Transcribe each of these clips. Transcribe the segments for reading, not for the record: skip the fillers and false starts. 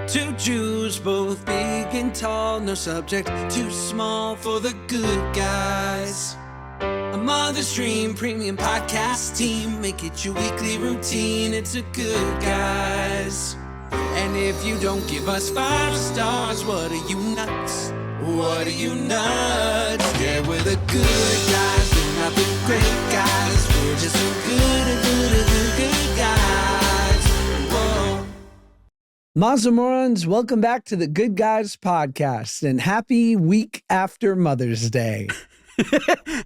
Two Jews, both big and tall, no subject too small for the good guys. A Mother's Dream premium podcast team, make it your weekly routine, it's a Good Guys. And if you don't give us 5 stars, what are you nuts? What are you nuts? Yeah, we're the good guys, we're not the great guys, we're just the good guys. Whoa. Mazel Morons, welcome back to the Good Guys podcast, and happy week after Mother's Day.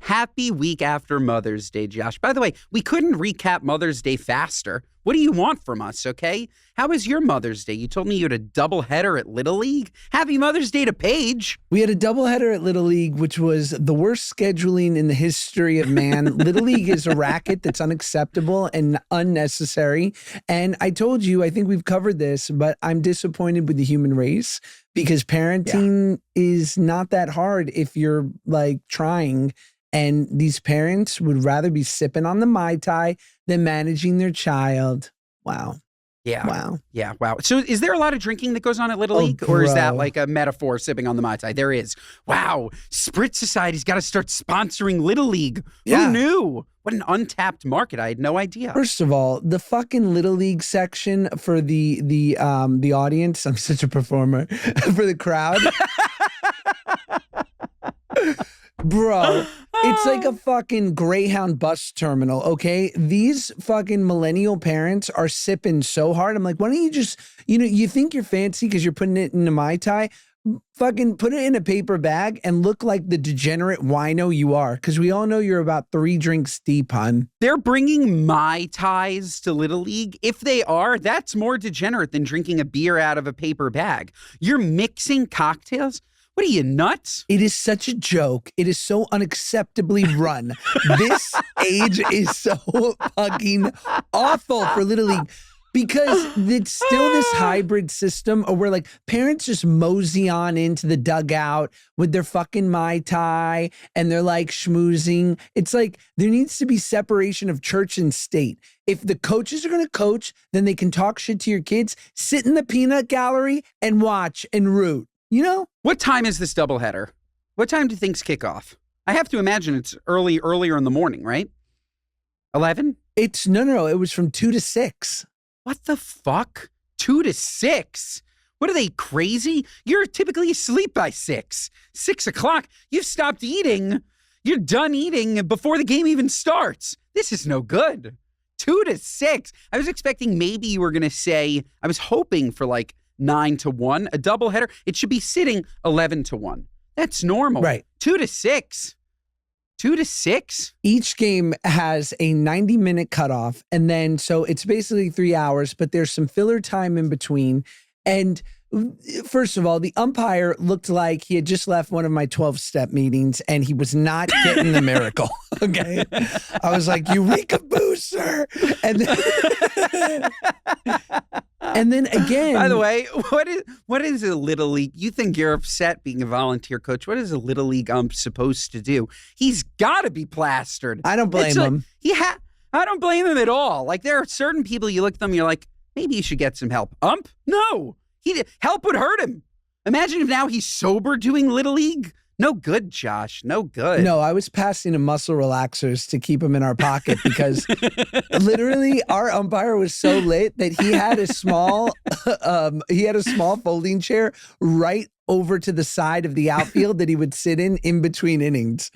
Happy week after Mother's Day, Josh. By the way, we couldn't recap Mother's Day faster. What do you want from us, okay? How was your Mother's Day? You told me you had a doubleheader at Little League. Happy Mother's Day to Paige. We had a doubleheader at Little League, which was the worst scheduling in the history of man. Little League is a racket that's unacceptable and unnecessary. And I told you, I think we've covered this, but I'm disappointed with the human race because parenting is not that hard if you're like trying. And these parents would rather be sipping on the Mai Tai than managing their child. Wow. Yeah. Wow. Yeah. Wow. So is there a lot of drinking that goes on at Little League? Or is that like a metaphor, sipping on the Mai Tai? There is. Wow. Spritz Society's got to start sponsoring Little League. Yeah. Who knew? What an untapped market. I had no idea. First of all, the fucking Little League section for the audience, I'm such a performer, for the crowd. Bro, it's like a fucking Greyhound bus terminal, okay? These fucking millennial parents are sipping so hard. I'm like, why don't you just, you think you're fancy because you're putting it in a Mai Tai? Fucking put it in a paper bag and look like the degenerate wino you are, because we all know you're about 3 drinks deep, hon. They're bringing Mai Tais to Little League. If they are, that's more degenerate than drinking a beer out of a paper bag. You're mixing cocktails? What are you, nuts? It is such a joke. It is so unacceptably run. This age is so fucking awful for Little League because it's still this hybrid system where like parents just mosey on into the dugout with their fucking Mai Tai and they're like schmoozing. It's like there needs to be separation of church and state. If the coaches are going to coach, then they can talk shit to your kids, sit in the peanut gallery and watch and root. You know? What time is this doubleheader? What time do things kick off? I have to imagine it's earlier in the morning, right? 11? It's no. It was from 2 to 6. What the fuck? 2 to 6? What are they, crazy? You're typically asleep by 6. 6 o'clock, you've stopped eating. You're done eating before the game even starts. This is no good. 2 to 6. I was expecting maybe you were going to say, I was hoping for like 9 to 1, a doubleheader. It should be sitting 11 to 1. That's normal. Right. 2 to 6. 2 to 6? Each game has a 90-minute cutoff. And then, so it's basically 3 hours, but there's some filler time in between. And first of all, the umpire looked like he had just left one of my 12-step meetings and he was not getting the miracle. Okay. I was like, Eureka Booster. And then again. By the way, what is a Little League? You think you're upset being a volunteer coach. What is a Little League ump supposed to do? He's got to be plastered. I don't blame him. I don't blame him at all. Like there are certain people you look at them, you're like, maybe you should get some help. Ump? No. Help would hurt him. Imagine if now he's sober doing Little League. No good, Josh. No good. No, I was passing him muscle relaxers to keep him in our pocket because literally our umpire was so lit that he had a small folding chair right over to the side of the outfield that he would sit in between innings.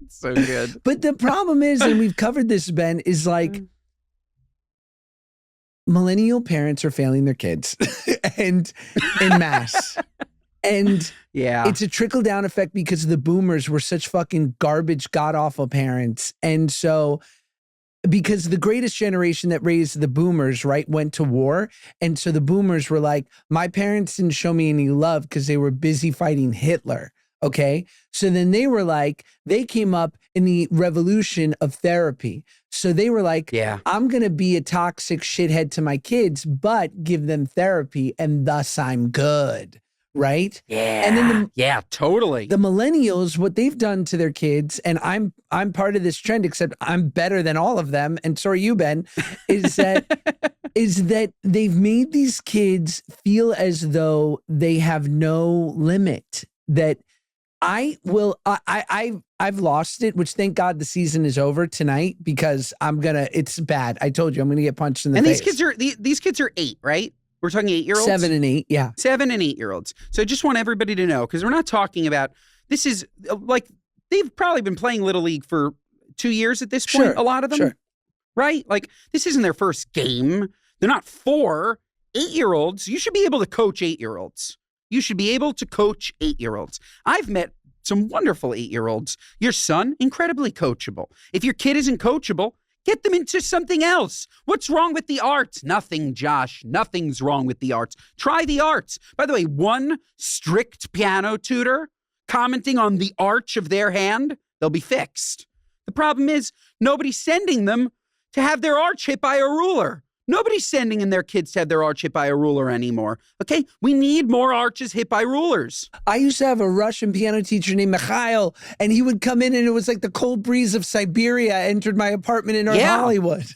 So good. But the problem is, and we've covered this, Ben, is like millennial parents are failing their kids and en masse. And it's a trickle down effect because the boomers were such fucking garbage, god awful parents. And so because the greatest generation that raised the boomers, right, went to war. And so the boomers were like, my parents didn't show me any love because they were busy fighting Hitler. Okay. So then they were like, they came up in the revolution of therapy. So they were like, I'm going to be a toxic shithead to my kids, but give them therapy and thus I'm good. Right? Yeah. And then totally. The millennials, what they've done to their kids, and I'm part of this trend, except I'm better than all of them, and so are you, Ben, is that is that they've made these kids feel as though they have no limit. That I've lost it, which thank God the season is over tonight because it's bad. I told you I'm gonna get punched in the face. And these kids are 8, right? We're talking 8-year-olds? 7 and 8, yeah. 7 and 8-year-olds. So I just want everybody to know, because we're not talking about, this is like, they've probably been playing Little League for 2 years at this point, Sure, a lot of them, sure. right? Like, this isn't their first game. They're not 4. 8-year-olds, you should be able to coach 8-year-olds. You should be able to coach 8-year-olds. I've met some wonderful 8-year-olds. Your son, incredibly coachable. If your kid isn't coachable, get them into something else. What's wrong with the arts? Nothing, Josh. Nothing's wrong with the arts. Try the arts. By the way, one strict piano tutor commenting on the arch of their hand, they'll be fixed. The problem is nobody's sending them to have their arch hit by a ruler. Nobody's sending in their kids to have their arch hit by a ruler anymore. Okay? We need more arches hit by rulers. I used to have a Russian piano teacher named Mikhail, and he would come in and it was like the cold breeze of Siberia entered my apartment in North Hollywood.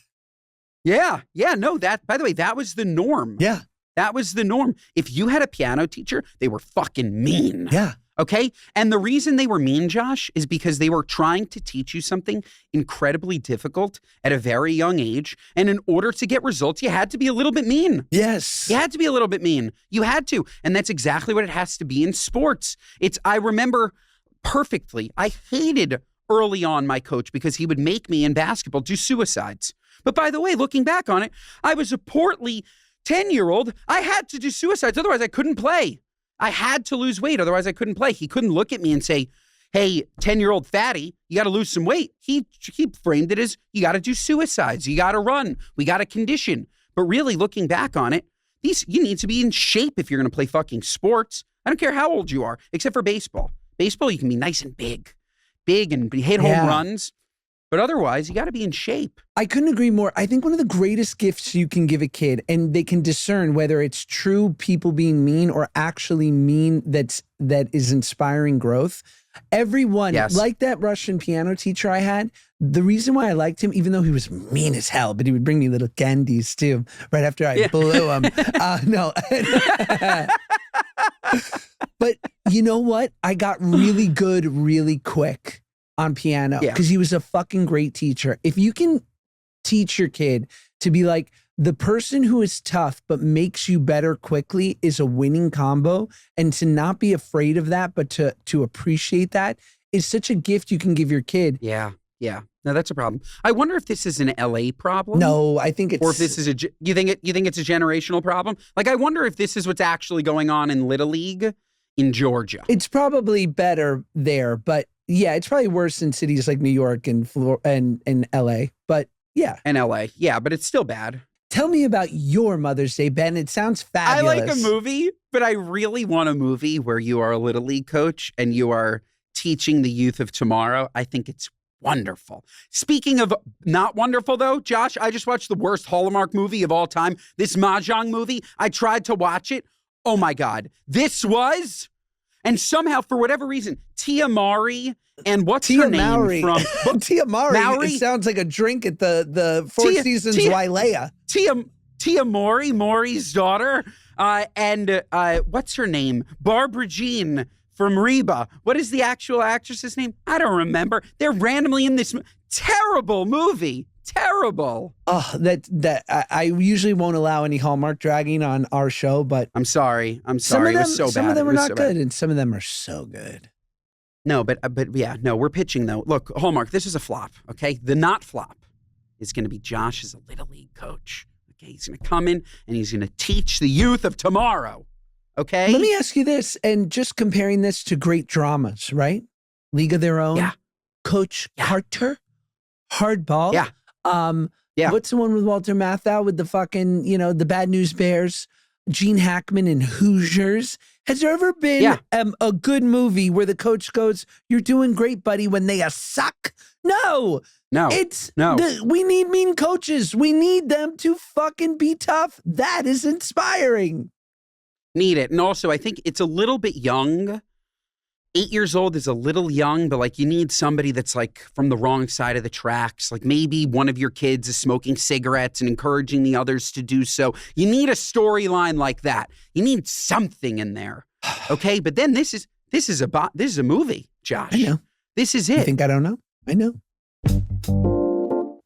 Yeah. No, by the way, that was the norm. Yeah. That was the norm. If you had a piano teacher, they were fucking mean. Yeah. Okay? And the reason they were mean, Josh, is because they were trying to teach you something incredibly difficult at a very young age. And in order to get results, you had to be a little bit mean. Yes. You had to be a little bit mean. You had to. And that's exactly what it has to be in sports. I remember perfectly, I hated early on my coach because he would make me in basketball do suicides. But by the way, looking back on it, I was a portly 10-year-old. I had to do suicides. Otherwise, I couldn't play. I had to lose weight. Otherwise, I couldn't play. He couldn't look at me and say, hey, 10-year-old fatty, you got to lose some weight. He framed it as, you got to do suicides. You got to run. We got to condition. But really, looking back on it, you need to be in shape if you're going to play fucking sports. I don't care how old you are, except for baseball. Baseball, you can be nice and big and hit home runs. But otherwise, you got to be in shape. I couldn't agree more. I think one of the greatest gifts you can give a kid, and they can discern whether it's true people being mean or actually mean that is inspiring growth. Everyone, like that Russian piano teacher I had, the reason why I liked him, even though he was mean as hell, but he would bring me little candies too, right after I blew him. No. But you know what? I got really good really quick on piano because he was a fucking great teacher. If you can teach your kid to be like, the person who is tough but makes you better quickly is a winning combo, and to not be afraid of that, but to appreciate that is such a gift you can give your kid. Yeah. No, that's a problem. I wonder if this is an LA problem. No, I think it's... Or if this is you think it's a generational problem? Like, I wonder if this is what's actually going on in Little League in Georgia. It's probably better there, but yeah, it's probably worse in cities like New York and LA, but yeah. And LA, yeah, but it's still bad. Tell me about your Mother's Day, Ben. It sounds fabulous. I like a movie, but I really want a movie where you are a Little League coach and you are teaching the youth of tomorrow. I think it's wonderful. Speaking of not wonderful, though, Josh, I just watched the worst Hallmark movie of all time, this Mahjong movie. I tried to watch it. Oh, my God. This was... And somehow, for whatever reason, Tia Mowry and what's her name Mowry. from... Tia Mowry. It sounds like a drink at the Four Seasons Wailea. Tia Mowry, Maury's daughter, and what's her name? Barbara Jean from Reba. What is the actual actress's name? I don't remember. They're randomly in this terrible movie. Terrible. Oh, I usually won't allow any Hallmark dragging on our show, but I'm sorry. It was so bad. Some of them are not good, and some of them are so good. No, but yeah, no, we're pitching though. Look, Hallmark, this is a flop. Okay, the not flop is going to be Josh as a Little League coach. Okay, he's going to come in and he's going to teach the youth of tomorrow. Okay. Let me ask you this, and just comparing this to great dramas, right? League of Their Own. Yeah. Coach Carter, Hardball. Yeah. What's the one with Walter Matthau with the fucking, the Bad News Bears, Gene Hackman and Hoosiers? Has there ever been a good movie where the coach goes, "You're doing great, buddy," when they suck? No. We need mean coaches. We need them to fucking be tough. That is inspiring. Need it. And also, I think it's a little bit young 8 years old is a little young, but like you need somebody that's like from the wrong side of the tracks. Like maybe one of your kids is smoking cigarettes and encouraging the others to do so. You need a storyline like that. You need something in there. Okay, but then this is a movie, Josh. I know. This is it. You think I don't know? I know.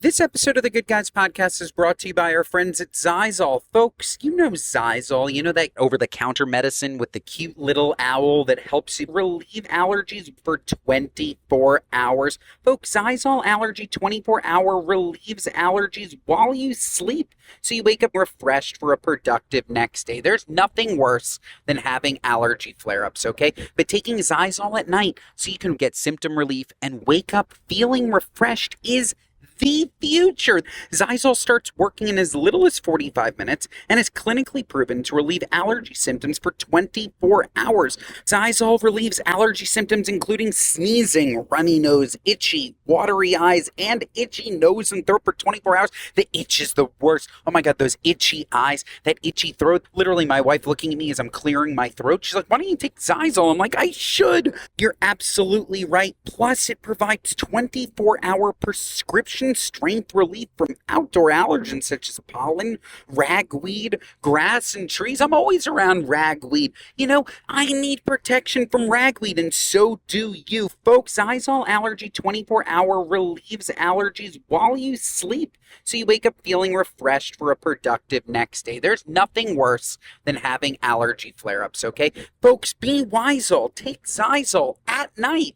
This episode of the Good Guys podcast is brought to you by our friends at Zysol. Folks, you know Zysol. You know that over-the-counter medicine with the cute little owl that helps you relieve allergies for 24 hours. Folks, Zysol Allergy 24-hour relieves allergies while you sleep, so you wake up refreshed for a productive next day. There's nothing worse than having allergy flare-ups, okay? But taking Zysol at night so you can get symptom relief and wake up feeling refreshed is the future. Zysol starts working in as little as 45 minutes and is clinically proven to relieve allergy symptoms for 24 hours. Zysol relieves allergy symptoms including sneezing, runny nose, itchy, watery eyes, and itchy nose and throat for 24 hours. The itch is the worst. Oh my God, those itchy eyes, that itchy throat. Literally, my wife looking at me as I'm clearing my throat. She's like, why don't you take Zysol? I'm like, I should. You're absolutely right. Plus, it provides 24-hour prescription strength relief from outdoor allergens such as pollen, ragweed, grass, and trees. I'm always around ragweed. You know, I need protection from ragweed, and so do you. Folks, Zysol Allergy 24-hour relieves allergies while you sleep, so you wake up feeling refreshed for a productive next day. There's nothing worse than having allergy flare-ups, okay? Folks, be Wisel. Take Zysol at night.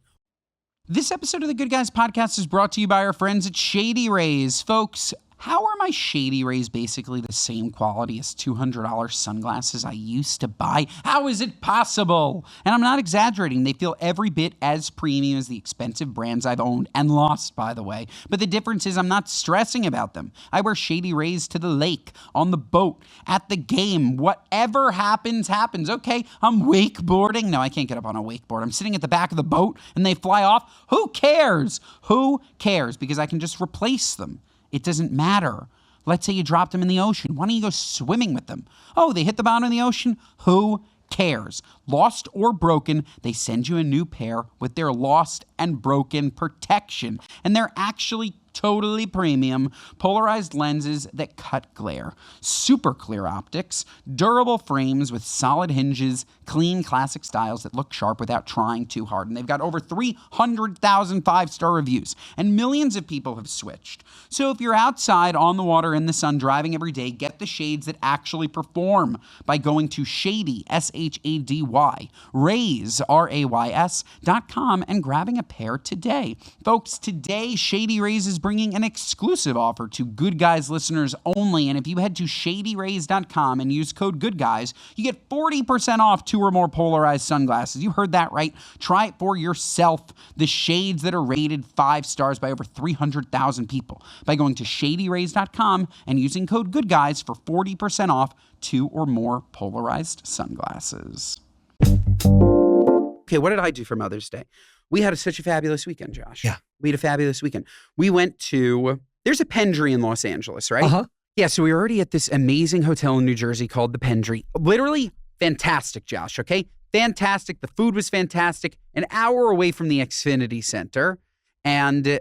This episode of the Good Guys podcast is brought to you by our friends at Shady Rays. Folks, how are my Shady Rays basically the same quality as $200 sunglasses I used to buy? How is it possible? And I'm not exaggerating. They feel every bit as premium as the expensive brands I've owned and lost, by the way. But the difference is I'm not stressing about them. I wear Shady Rays to the lake, on the boat, at the game. Whatever happens, happens. Okay, I'm wakeboarding. No, I can't get up on a wakeboard. I'm sitting at the back of the boat and they fly off. Who cares? Who cares? Because I can just replace them. It doesn't matter. Let's say you dropped them in the ocean. Why don't you go swimming with them? Oh, they hit the bottom of the ocean? Who cares? Lost or broken, they send you a new pair with their lost and broken protection. And they're actually totally premium polarized lenses that cut glare, super clear optics, durable frames with solid hinges, clean classic styles that look sharp without trying too hard. And they've got over 300,000 five-star reviews, and millions of people have switched. So if you're outside on the water in the sun driving every day, get the shades that actually perform by going to Shady, S-H-A-D-Y, Rays, R-A-Y-S.com and grabbing a pair today. Folks, today Shady Rays is bringing an exclusive offer to Good Guys listeners only. And if you head to shadyrays.com and use code GOODGUYS, you get 40% off 2 or more polarized sunglasses. You heard that right. Try it for yourself. The shades that are rated 5 stars by over 300,000 people by going to shadyrays.com and using code GOODGUYS for 40% off 2 or more polarized sunglasses. Okay, what did I do for Mother's Day? We had such a fabulous weekend, Josh. Yeah. We had a fabulous weekend. We went to, there's a Pendry in Los Angeles, right? Uh-huh. Yeah, so we were already at this amazing hotel in New Jersey called the Pendry. Literally fantastic, Josh, okay? Fantastic. The food was fantastic. An hour away from the Xfinity Center. And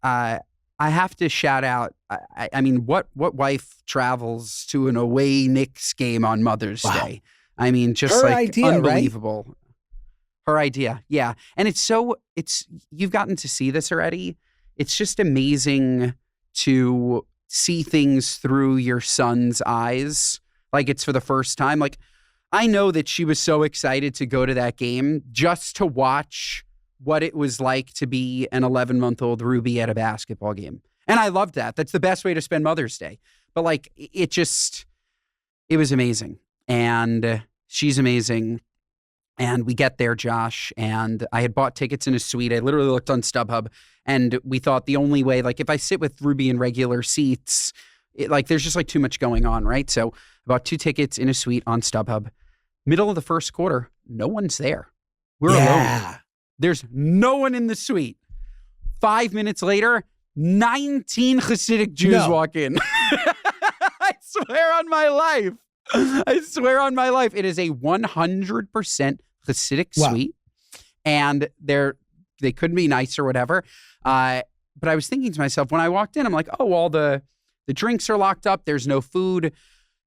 I have to shout out, I mean, what wife travels to an away Knicks game on Mother's Day? I mean, just Her like idea, unbelievable. Right? Her idea, yeah. And you've gotten to see this already. It's just amazing to see things through your son's eyes. Like it's for the first time. Like I know that she was so excited to go to that game just to watch what it was like to be an 11-month-old Ruby at a basketball game. And I loved that. That's the best way to spend Mother's Day. But like, it was amazing. And she's amazing. And we get there, Josh, and I had bought tickets in a suite. I literally looked on StubHub, and we thought the only way, like if I sit with Ruby in regular seats, there's just like too much going on, right? So I bought 2 tickets in a suite on StubHub. Middle of the first quarter, no one's there. We're alone. There's no one in the suite. 5 minutes later, 19 Hasidic Jews walk in. I swear on my life. I swear on my life. It is a 100% Hasidic suite. and they couldn't be nice or whatever. But I was thinking to myself, when I walked in, I'm like, oh, all the drinks are locked up. There's no food.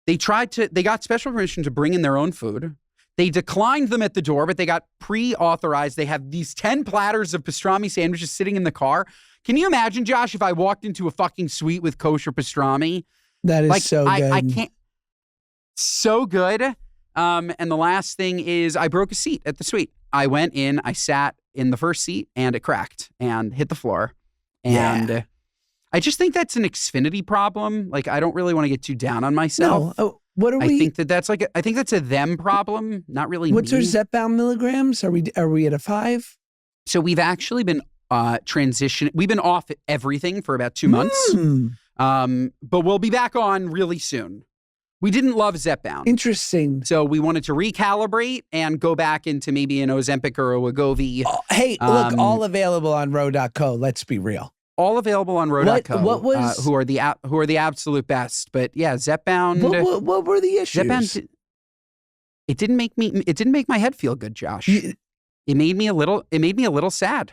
They got special permission to bring in their own food. They declined them at the door, but they got pre-authorized. They have these 10 platters of pastrami sandwiches sitting in the car. Can you imagine, Josh, if I walked into a fucking suite with kosher pastrami? That is so good. I can't. So good. And the last thing is I broke a seat at the suite. I went in, I sat in the first seat, and it cracked and hit the floor. And I just think that's an Xfinity problem. Like, I don't really want to get too down on myself. No. Oh, what are we? I think that's a them problem, not really What's me. our Zepbound milligrams? Are we at a 5? So we've actually been transitioning. We've been off everything for about 2 months. But we'll be back on really soon. We didn't love Zepbound. Interesting. So we wanted to recalibrate and go back into maybe an Ozempic or a Wegovy. Oh, hey, look, all available on Ro.co. Let's be real. All available on Ro.co. What was who are the absolute best? But yeah, Zepbound. What were the issues? Zepbound. It didn't make my head feel good, Josh. It made me a little sad.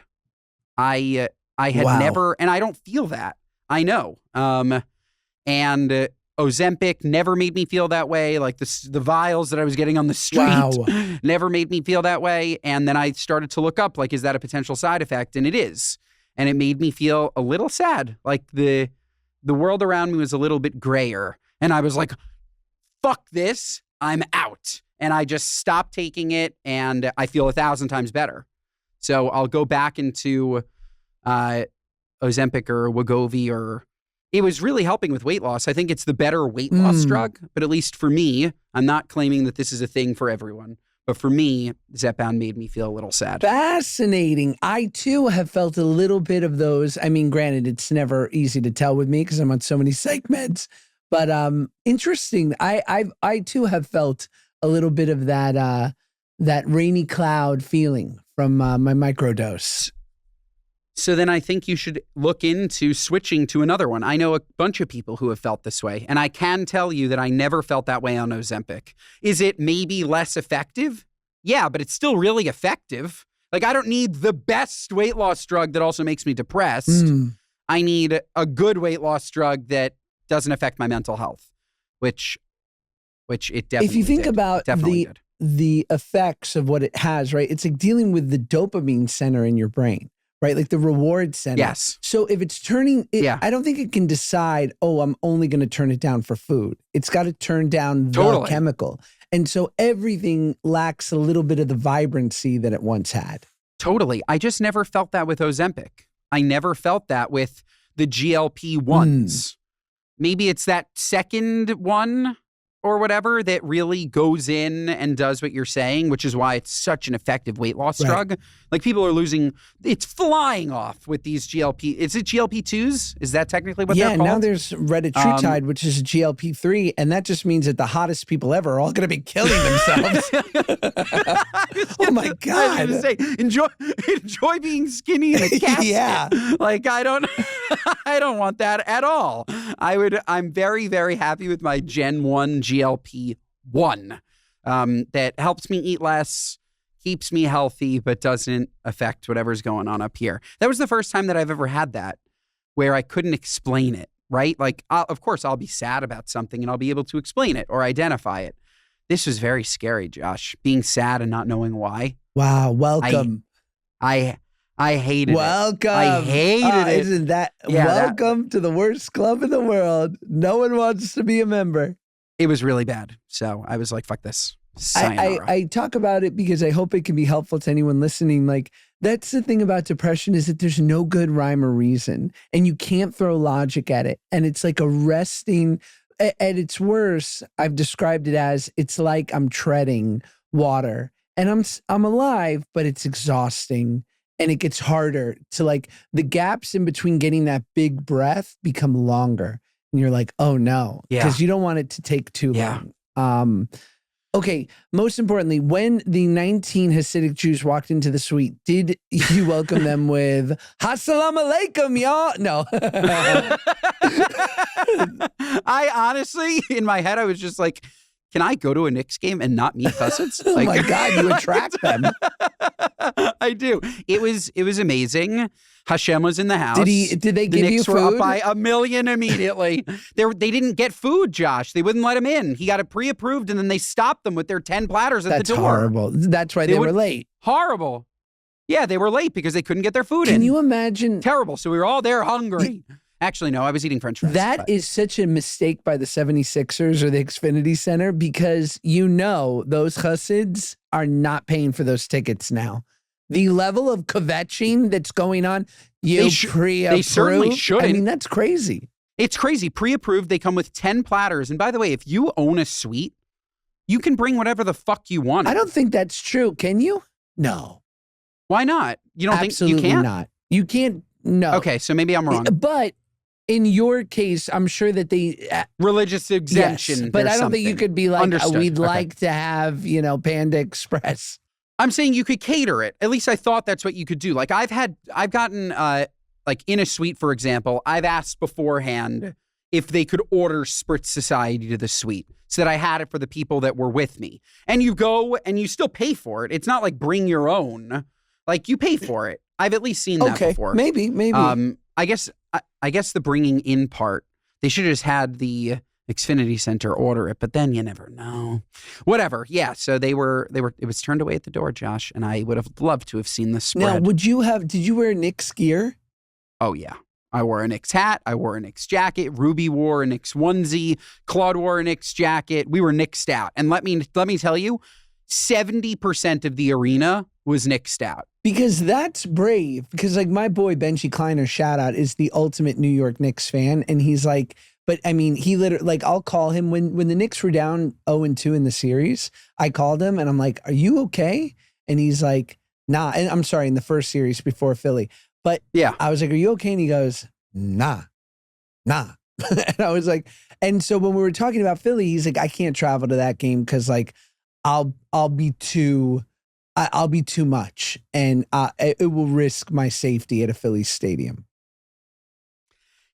I had never, and I don't feel that. I know. And Ozempic never made me feel that way. Like the vials that I was getting on the street never made me feel that way. And then I started to look up, like, is that a potential side effect? And it is. And it made me feel a little sad. Like the world around me was a little bit grayer. And I was like, fuck this, I'm out. And I just stopped taking it, and I feel 1,000 times better. So I'll go back into Ozempic or Wegovy, or it was really helping with weight loss. I think it's the better weight loss drug, but at least for me, I'm not claiming that this is a thing for everyone. But for me, Zepbound made me feel a little sad. Fascinating. I, too, have felt a little bit of those. I mean, granted, it's never easy to tell with me because I'm on so many psych meds. But interesting. I too, have felt a little bit of that rainy cloud feeling from my microdose. So then I think you should look into switching to another one. I know a bunch of people who have felt this way, and I can tell you that I never felt that way on Ozempic. Is it maybe less effective? Yeah, but it's still really effective. Like, I don't need the best weight loss drug that also makes me depressed. I need a good weight loss drug that doesn't affect my mental health, which it definitely If you think did. about the effects of what it has, right? It's like dealing with the dopamine center in your brain. Right? Like the reward center. Yes. So if it's turning, I don't think it can decide, oh, I'm only going to turn it down for food. It's got to turn down the chemical. And so everything lacks a little bit of the vibrancy that it once had. Totally. I just never felt that with Ozempic. I never felt that with the GLP-1s. Maybe it's that second one or whatever that really goes in and does what you're saying, which is why it's such an effective weight loss drug. Like, people are it's flying off with these GLP. Is it GLP-2s? Is that technically what they're called? Yeah, now there's retatrutide, which is a GLP-3, and that just means that the hottest people ever are all going to be killing themselves. Oh my God. I was going to say, enjoy being skinny in a casket. Yeah. Like, I don't want that at all. I'm very, very happy with my Gen 1 GLP-1 that helps me eat less, keeps me healthy, but doesn't affect whatever's going on up here. That was the first time that I've ever had that, where I couldn't explain it, right? Like, of course, I'll be sad about something and I'll be able to explain it or identify it. This was very scary, Josh, being sad and not knowing why. Wow, welcome. I hated it. Welcome. I hated it. Isn't that welcome to the worst club in the world? No one wants to be a member. It was really bad. So I was like, fuck this. I talk about it because I hope it can be helpful to anyone listening. Like, that's the thing about depression, is that there's no good rhyme or reason, and you can't throw logic at it. And it's like a resting, at its worst, I've described it as, it's like I'm treading water and I'm alive, but it's exhausting. And it gets harder to, like, the gaps in between getting that big breath become longer. And you're like, oh no, because you don't want it to take too long. Okay, most importantly, when the 19 Hasidic Jews walked into the suite, did you welcome them with "Assalamu alaikum, y'all"? No. I honestly, in my head, I was just like, can I go to a Knicks game and not meet cousins? Oh my God, you attract them. I do. It was amazing. Hashem was in the house. Did they give you Knicks food? were up by 1 million immediately. They didn't get food, Josh. They wouldn't let him in. He got it pre-approved, and then they stopped them with their 10 platters at the door. That's horrible. That's why they were late. Horrible. Yeah, they were late because they couldn't get their food in. Can you imagine? Terrible. So we were all there hungry. Actually, no, I was eating French fries. That is such a mistake by the 76ers or the Xfinity Center, because those Hasids are not paying for those tickets now. The level of kvetching that's going on, they certainly shouldn't. I mean, that's crazy. It's crazy. Pre-approved, they come with 10 platters. And by the way, if you own a suite, you can bring whatever the fuck you want. I don't think that's true. Can you? No. Why not? You don't Absolutely think you can't? Not. You can't. No. Okay, so maybe I'm wrong. But in your case, I'm sure that they religious exemption. Yes, but I don't think you could be like, we'd like to have, Panda Express. I'm saying you could cater it. At least I thought that's what you could do. Like I've gotten like in a suite, for example, I've asked beforehand if they could order Spritz Society to the suite so that I had it for the people that were with me. And you go and you still pay for it. It's not like bring your own. Like you pay for it. I've at least seen that before. Maybe. I guess the bringing in part, they should have just had the Xfinity Center order it, but then you never know. Whatever. Yeah. So it was turned away at the door, Josh, and I would have loved to have seen the spread. Now, did you wear Knicks gear? Oh yeah. I wore a Knicks hat. I wore a Knicks jacket. Ruby wore a Knicks onesie. Claude wore a Knicks jacket. We were Knicksed out. And let me tell you, 70% of the arena was Knicksed out. Because that's brave. Because like my boy Benji Kleiner, shout out, is the ultimate New York Knicks fan. And he's like, but I mean, he literally, like, I'll call him when the Knicks were down 0-2 in the series. I called him and I'm like, are you okay? And he's like, nah. And I'm sorry, in the first series before Philly. But yeah, I was like, are you okay? And he goes, nah. And I was like, and so when we were talking about Philly, he's like, I can't travel to that game because like I'll be too much, and it will risk my safety at a Phillies stadium.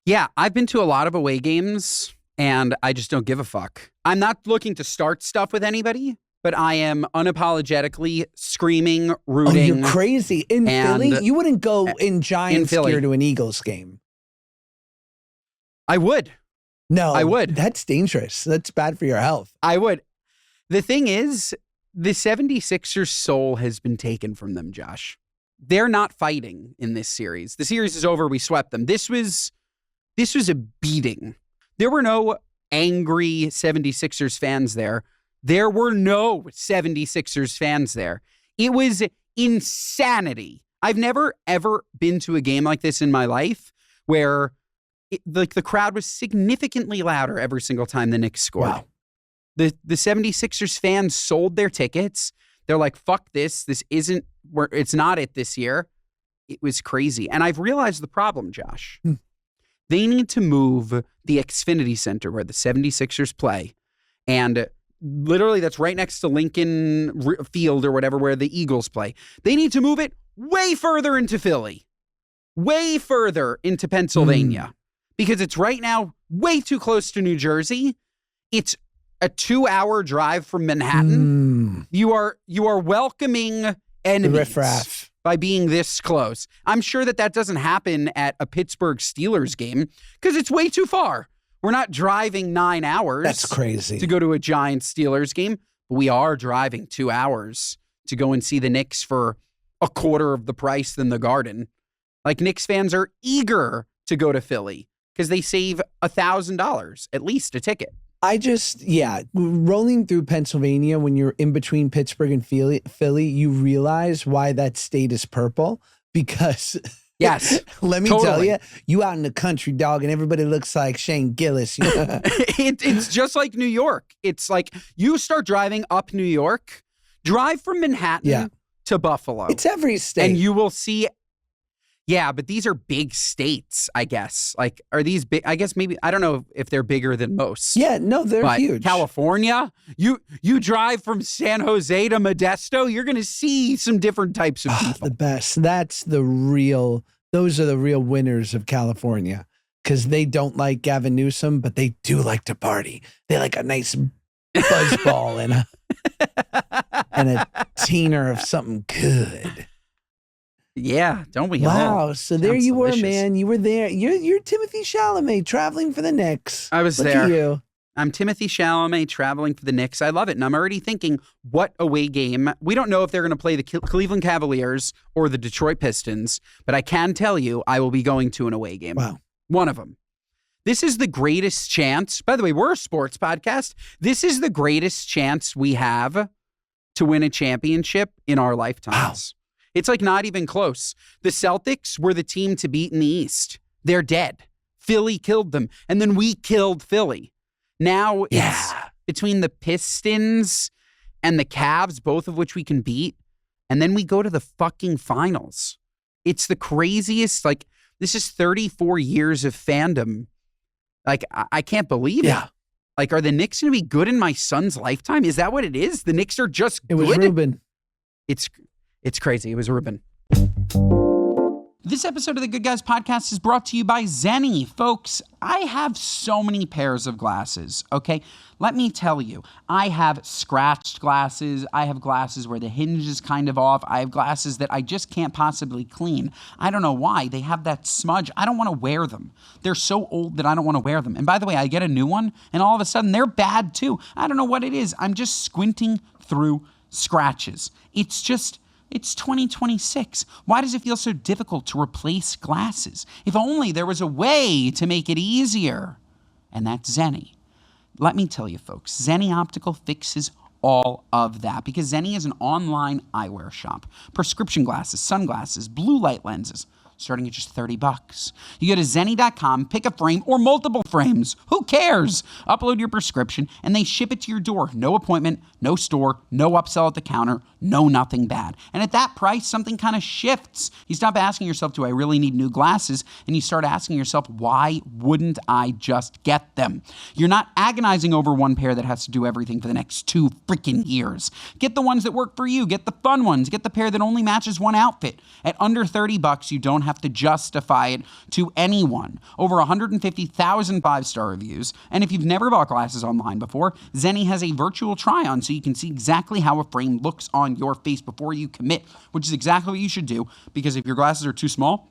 Yeah, I've been to a lot of away games, and I just don't give a fuck. I'm not looking to start stuff with anybody, but I am unapologetically screaming, rooting. Oh, you're crazy. In Philly? You wouldn't go in Giants gear to an Eagles game. I would. No. I would. That's dangerous. That's bad for your health. I would. The thing is, the 76ers' soul has been taken from them, Josh. They're not fighting in this series. The series is over. We swept them. This was a beating. There were no angry 76ers fans there. There were no 76ers fans there. It was insanity. I've never, ever been to a game like this in my life where the crowd was significantly louder every single time the Knicks scored. Wow. The 76ers fans sold their tickets. They're like, fuck this. It's not it this year. It was crazy. And I've realized the problem, Josh. They need to move the Xfinity Center where the 76ers play. And literally that's right next to Lincoln Field or whatever, where the Eagles play. They need to move it way further into Philly, way further into Pennsylvania, because it's right now way too close to New Jersey. It's a 2-hour drive from Manhattan. You are welcoming enemies riffraff by being this close. I'm sure that doesn't happen at a Pittsburgh Steelers game because it's way too far. We're not driving 9 hours. That's crazy. To go to a Giants Steelers game. But we are driving 2 hours to go and see the Knicks for a quarter of the price than the Garden. Like, Knicks fans are eager to go to Philly because they save $1,000 at least a ticket. Rolling through Pennsylvania when you're in between Pittsburgh and Philly, you realize why that state is purple. Because, yes, let me tell you out in the country, dog, and everybody looks like Shane Gillis. You know? It's just like New York. It's like you start driving up New York, drive from Manhattan to Buffalo. It's every state. And you will see. Yeah, but these are big states, I guess. Like, are these big? I guess maybe, I don't know if they're bigger than most. Yeah, no, they're huge. California, you drive from San Jose to Modesto, you're going to see some different types of people. The best. Those are the real winners of California, because they don't like Gavin Newsom, but they do like to party. They like a nice buzzball and and a teener of something good. Yeah, don't we all? Wow, so there Sounds you delicious. were, man. You were there. You're Timothy Chalamet traveling for the Knicks. I was Look there. At you. I'm Timothy Chalamet traveling for the Knicks. I love it. And I'm already thinking, what away game? We don't know if they're going to play the Cleveland Cavaliers or the Detroit Pistons, but I can tell you I will be going to an away game. Wow. One of them. This is the greatest chance. By the way, we're a sports podcast. This is the greatest chance we have to win a championship in our lifetimes. Wow. It's like not even close. The Celtics were the team to beat in the East. They're dead. Philly killed them. And then we killed Philly. Now it's between the Pistons and the Cavs, both of which we can beat. And then we go to the fucking finals. It's the craziest. Like, this is 34 years of fandom. Like, I can't believe it. Like, are the Knicks going to be good in my son's lifetime? Is that what it is? The Knicks are just good? It was Ruben. It's crazy. It was Ruben. This episode of the Good Guys podcast is brought to you by Zenni. Folks, I have so many pairs of glasses, okay? Let me tell you, I have scratched glasses. I have glasses where the hinge is kind of off. I have glasses that I just can't possibly clean. I don't know why. They have that smudge. I don't want to wear them. They're so old that I don't want to wear them. And by the way, I get a new one, and all of a sudden, they're bad too. I don't know what it is. I'm just squinting through scratches. It's 2026. Why does it feel so difficult to replace glasses? If only there was a way to make it easier. And that's Zenni. Let me tell you, folks, Zenni Optical fixes all of that because Zenni is an online eyewear shop. Prescription glasses, sunglasses, blue light lenses, starting at just $30. You go to Zenni.com, pick a frame or multiple frames. Who cares? Upload your prescription and they ship it to your door. No appointment, no store, no upsell at the counter, no nothing bad. And at that price, something kind of shifts. You stop asking yourself, do I really need new glasses? And you start asking yourself, why wouldn't I just get them? You're not agonizing over one pair that has to do everything for the next 2 freaking years. Get the ones that work for you. Get the fun ones. Get the pair that only matches one outfit. At under $30, you don't have to justify it to anyone. Over 150,000 5-star reviews. And if you've never bought glasses online before, Zenni has a virtual try-on so you can see exactly how a frame looks on your face before you commit, which is exactly what you should do because if your glasses are too small,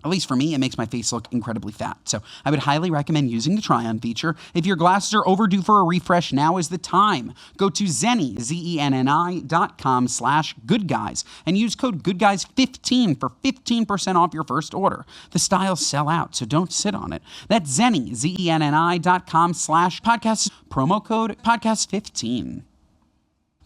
at least for me, it makes my face look incredibly fat. So I would highly recommend using the try-on feature. If your glasses are overdue for a refresh, now is the time. Go to Zenni, ZENNI.com/goodguys and use code goodguys15 for 15% off your first order. The styles sell out, so don't sit on it. That's Zenni, ZENNI.com/podcast, promo code podcast15.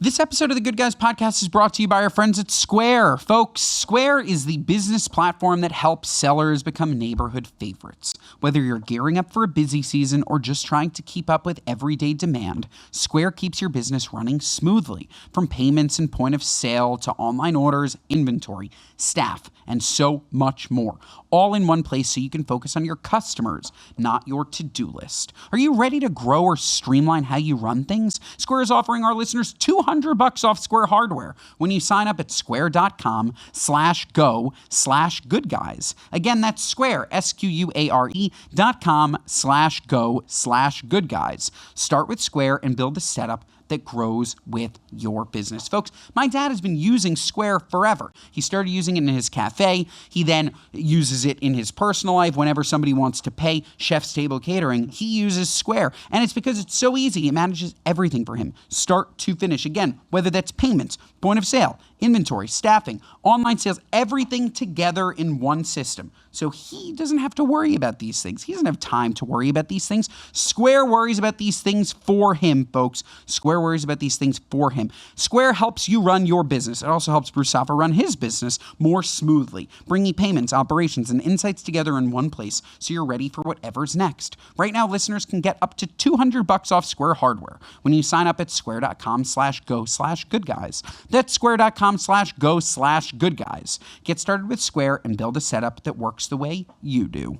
This episode of the Good Guys podcast is brought to you by our friends at Square. Folks, Square is the business platform that helps sellers become neighborhood favorites. Whether you're gearing up for a busy season or just trying to keep up with everyday demand, Square keeps your business running smoothly. From payments and point of sale to online orders, inventory, staff, and so much more. All in one place so you can focus on your customers, not your to-do list. Are you ready to grow or streamline how you run things? Square is offering our listeners $200 off Square hardware when you sign up at square.com/go/goodguys. Again, that's Square, SQUARE.com/go/goodguys. Start with Square and build a setup that grows with your business. Folks, my dad has been using Square forever. He started using it in his cafe. He then uses it in his personal life. Whenever somebody wants to pay Chef's Table Catering, he uses Square. And it's because it's so easy. It manages everything for him, start to finish. Again, whether that's payments, point of sale, inventory, staffing, online sales, everything together in one system. So he doesn't have to worry about these things. He doesn't have time to worry about these things. Square worries about these things for him, folks. Square worries about these things for him. Square helps you run your business. It also helps Bruce Saffa run his business more smoothly, bringing payments, operations, and insights together in one place so you're ready for whatever's next. Right now, listeners can get up to $200 off Square hardware when you sign up at square.com/go/goodguys. That's square.com/go/goodguys. Get started with Square and build a setup that works the way you do.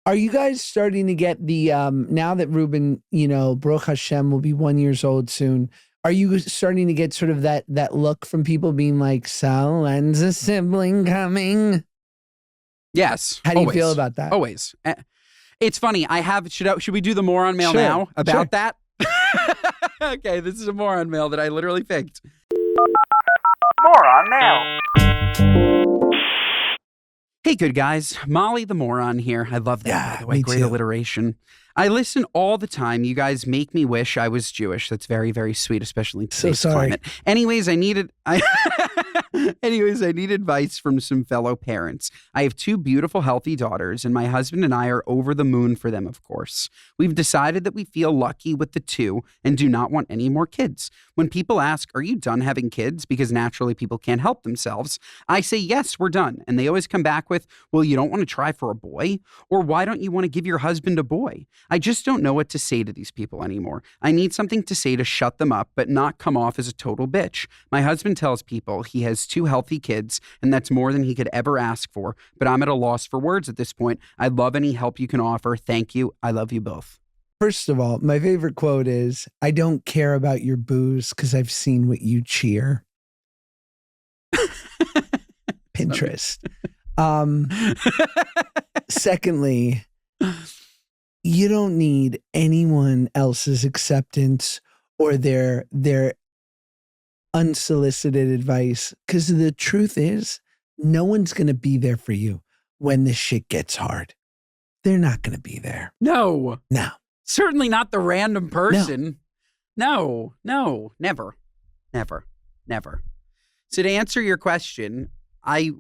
Are you guys starting to get the, now that Ruben, Baruch Hashem will be 1 year old soon, are you starting to get sort of that look from people being like, so when's a sibling coming? Yes. How do you feel about that? Always. It's funny. Should we do the moron mail now about that? Okay, this is a moron mail that I literally picked. Moron mail. Hey, good guys. Molly the Moron here. I love that, by the way. Great alliteration. I listen all the time. You guys make me wish I was Jewish. That's very, very sweet, especially in today's climate. Anyways, I need advice from some fellow parents. I have 2 beautiful, healthy daughters, and my husband and I are over the moon for them, of course. We've decided that we feel lucky with the 2 and do not want any more kids. When people ask, are you done having kids? Because naturally people can't help themselves. I say, yes, we're done. And they always come back with, well, you don't want to try for a boy? Or why don't you want to give your husband a boy? I just don't know what to say to these people anymore. I need something to say to shut them up, but not come off as a total bitch. My husband tells people he has 2 healthy kids, and that's more than he could ever ask for, but I'm at a loss for words at this point. I'd love any help you can offer. Thank you. I love you both. First of all, my favorite quote is, I don't care about your booze because I've seen what you cheer. Pinterest. Secondly, you don't need anyone else's acceptance or their unsolicited advice, because the truth is, no one's going to be there for you when the shit gets hard. They're not going to be there. No. Certainly not the random person. No, never. So to answer your question, I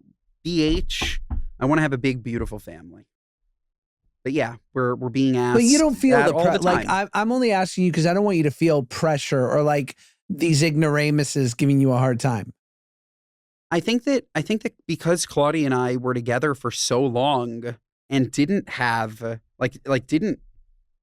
want to have a big, beautiful family. But yeah, we're being asked. But you don't feel all the time. Like I'm only asking you because I don't want you to feel pressure or like these ignoramuses giving you a hard time. I think that because Claudia and I were together for so long and didn't have didn't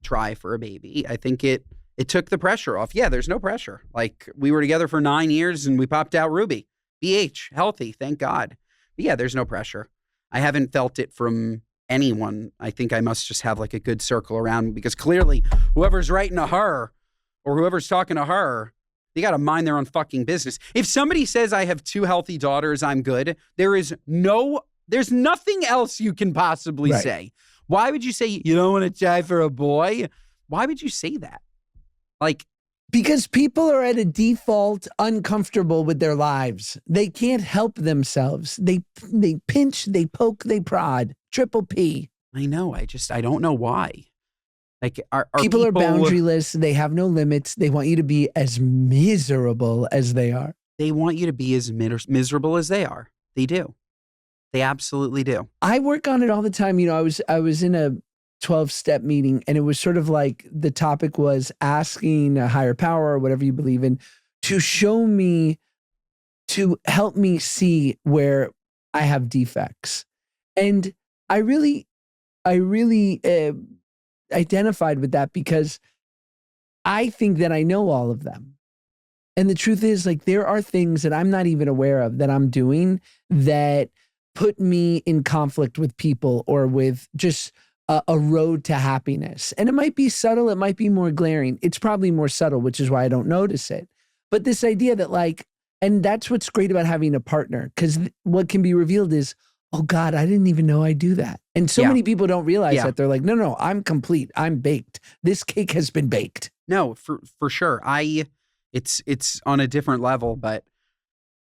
try for a baby, I think it took the pressure off. Yeah, there's no pressure. Like, we were together for 9 years and we popped out Ruby. BH, healthy, thank God. But yeah, there's no pressure. I haven't felt it from anyone. I think I must just have like a good circle around me, because clearly whoever's writing to her or whoever's talking to her, they got to mind their own fucking business. If somebody says I have 2 healthy daughters, I'm good, there's nothing else you can possibly say. Why would you say you don't want to try for a boy? Why would you say that? Like, because people are at a default uncomfortable with their lives. They can't help themselves. They pinch, they poke, they prod. Triple P. I know. I don't know why. Like, people are boundaryless. They have no limits. They want you to be as miserable as they are. They want you to be as miserable as they are. They do. They absolutely do. I work on it all the time. You know, I was in a 12-step meeting, and it was sort of like the topic was asking a higher power or whatever you believe in to show me, to help me see where I have defects. And I really identified with that, because I think that I know all of them. And the truth is, like, there are things that I'm not even aware of that I'm doing that put me in conflict with people or with just a road to happiness. And it might be subtle. It might be more glaring. It's probably more subtle, which is why I don't notice it. But this idea that, like, and that's what's great about having a partner, because what can be revealed is, oh God, I didn't even know I do that. And so many people don't realize that. They're like, no, I'm complete. I'm baked. This cake has been baked. No, for sure. It's on a different level, but